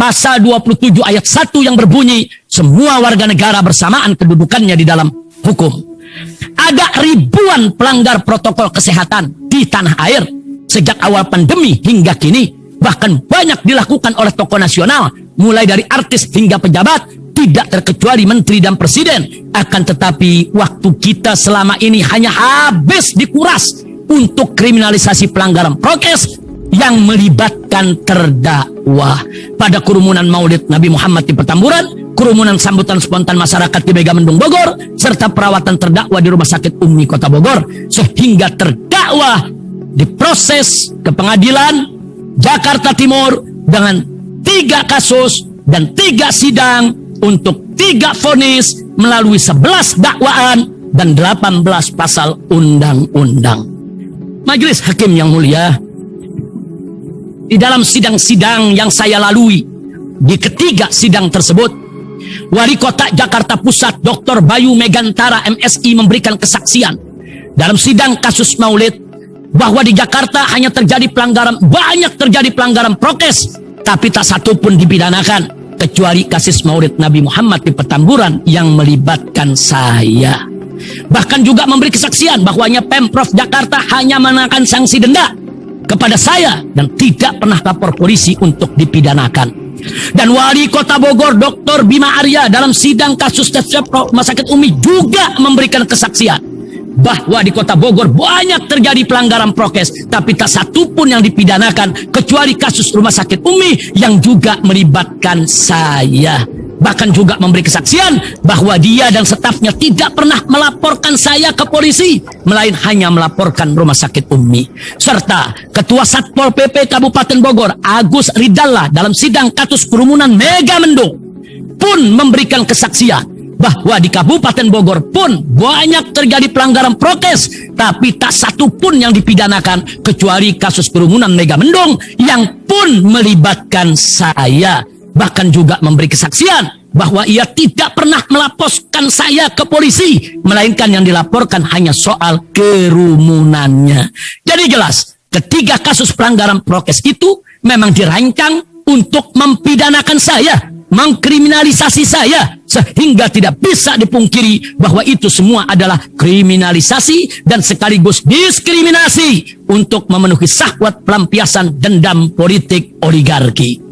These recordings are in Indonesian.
pasal 27 ayat 1 yang berbunyi semua warga negara bersamaan kedudukannya di dalam hukum. Ada ribuan pelanggar protokol kesehatan di tanah air sejak awal pandemi hingga kini. Bahkan banyak dilakukan oleh tokoh nasional, mulai dari artis hingga pejabat, tidak terkecuali menteri dan presiden. Akan tetapi waktu kita selama ini hanya habis dikuras untuk kriminalisasi pelanggaran prokes yang melibatkan terdakwa. Pada kerumunan Maulid Nabi Muhammad di Petamburan, kerumunan sambutan spontan masyarakat di Megamendung Bogor, serta perawatan terdakwa di Rumah Sakit Umi Kota Bogor, sehingga terdakwa diproses ke pengadilan Jakarta Timur dengan 3 kasus dan 3 sidang untuk 3 vonis melalui 11 dakwaan dan 18 pasal undang-undang. Majelis Hakim yang mulia, di dalam sidang-sidang yang saya lalui, di ketiga sidang tersebut, Wali Kota Jakarta Pusat Dr. Bayu Megantara MSI memberikan kesaksian dalam sidang kasus Maulid bahwa di Jakarta hanya terjadi pelanggaran, banyak terjadi pelanggaran prokes, tapi tak satu pun dipidanakan kecuali kasus Maulid Nabi Muhammad di Petamburan yang melibatkan saya. Bahkan juga memberi kesaksian bahwanya Pemprov Jakarta hanya menaikkan sanksi denda kepada saya dan tidak pernah lapor polisi untuk dipidanakan. Dan Wali Kota Bogor Dr. Bima Arya dalam sidang kasus Rumah Sakit Umi juga memberikan kesaksian bahwa di Kota Bogor banyak terjadi pelanggaran prokes, tapi tak satu pun yang dipidanakan kecuali kasus Rumah Sakit Umi yang juga melibatkan saya. Bahkan juga memberi kesaksian bahwa dia dan stafnya tidak pernah melaporkan saya ke polisi, melainkan hanya melaporkan Rumah Sakit Umi. Serta Ketua Satpol PP Kabupaten Bogor Agus Ridalla dalam sidang kasus kerumunan Megamendung pun memberikan kesaksian bahwa di Kabupaten Bogor pun banyak terjadi pelanggaran prokes, tapi tak satu pun yang dipidanakan kecuali kasus kerumunan Megamendung yang pun melibatkan saya. Bahkan juga memberi kesaksian bahwa ia tidak pernah melaporkan saya ke polisi, melainkan yang dilaporkan hanya soal kerumunannya. Jadi jelas, ketiga kasus pelanggaran prokes itu memang dirancang untuk mempidanakan saya, mengkriminalisasi saya, sehingga tidak bisa dipungkiri bahwa itu semua adalah kriminalisasi dan sekaligus diskriminasi untuk memenuhi syahwat pelampiasan dendam politik oligarki.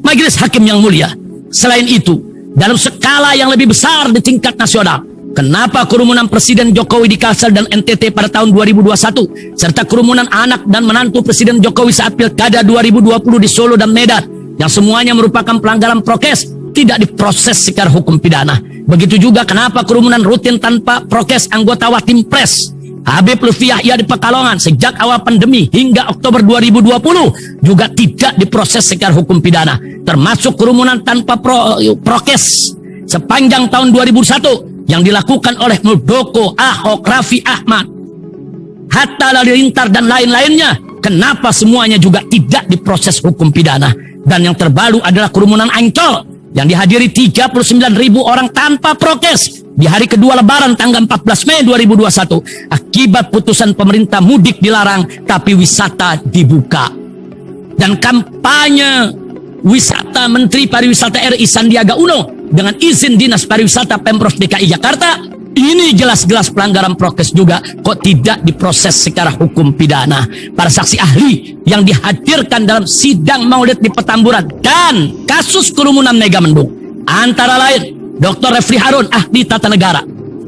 Majelis Hakim yang mulia, selain itu, dalam skala yang lebih besar di tingkat nasional, kenapa kerumunan Presiden Jokowi di Kalsel dan NTT pada tahun 2021, serta kerumunan anak dan menantu Presiden Jokowi saat Pilkada 2020 di Solo dan Medan, yang semuanya merupakan pelanggaran prokes, tidak diproses secara hukum pidana. Begitu juga kenapa kerumunan rutin tanpa prokes anggota Watimpres Habib Lutfi Yahya di Pekalongan sejak awal pandemi hingga Oktober 2020 juga tidak diproses secara hukum pidana, termasuk kerumunan tanpa prokes sepanjang tahun 2001 yang dilakukan oleh Muldoko, Ahok, Raffi Ahmad, Hatta Halilintar dan lain-lainnya. Kenapa semuanya juga tidak diproses hukum pidana? Dan yang terbaru adalah kerumunan Ancol yang dihadiri 39.000 orang tanpa prokes di hari kedua Lebaran tanggal 14 Mei 2021 akibat putusan pemerintah mudik dilarang tapi wisata dibuka. Dan kampanye wisata Menteri Pariwisata RI Sandiaga Uno dengan izin Dinas Pariwisata Pemprov DKI Jakarta, ini jelas-jelas pelanggaran prokes juga, kok tidak diproses secara hukum pidana. Para saksi ahli yang dihadirkan dalam sidang Maulid di Petamburan dan kasus kerumunan Megamendung antara lain Dr. Refli Harun, ahli tata negara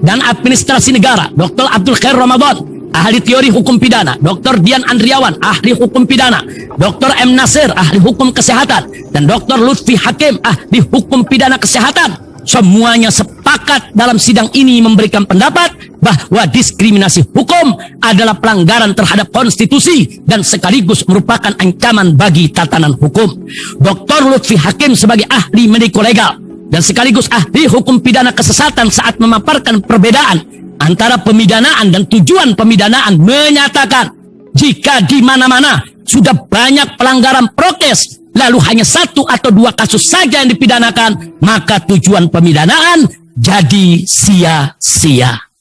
dan administrasi negara, Dr. Abdul Khair Ramadan, ahli teori hukum pidana, Dr. Dian Andriawan, ahli hukum pidana, Dr. M. Nasir, ahli hukum kesehatan, dan Dr. Lutfi Hakim, ahli hukum pidana kesehatan. Semuanya sepakat dalam sidang ini memberikan pendapat bahwa diskriminasi hukum adalah pelanggaran terhadap konstitusi dan sekaligus merupakan ancaman bagi tatanan hukum. Dr. Lutfi Hakim sebagai ahli mediko legal dan sekaligus ahli hukum pidana kesesatan saat memaparkan perbedaan antara pemidanaan dan tujuan pemidanaan menyatakan jika di mana-mana sudah banyak pelanggaran prokes lalu hanya 1 atau 2 kasus saja yang dipidanakan, maka tujuan pemidanaan jadi sia-sia.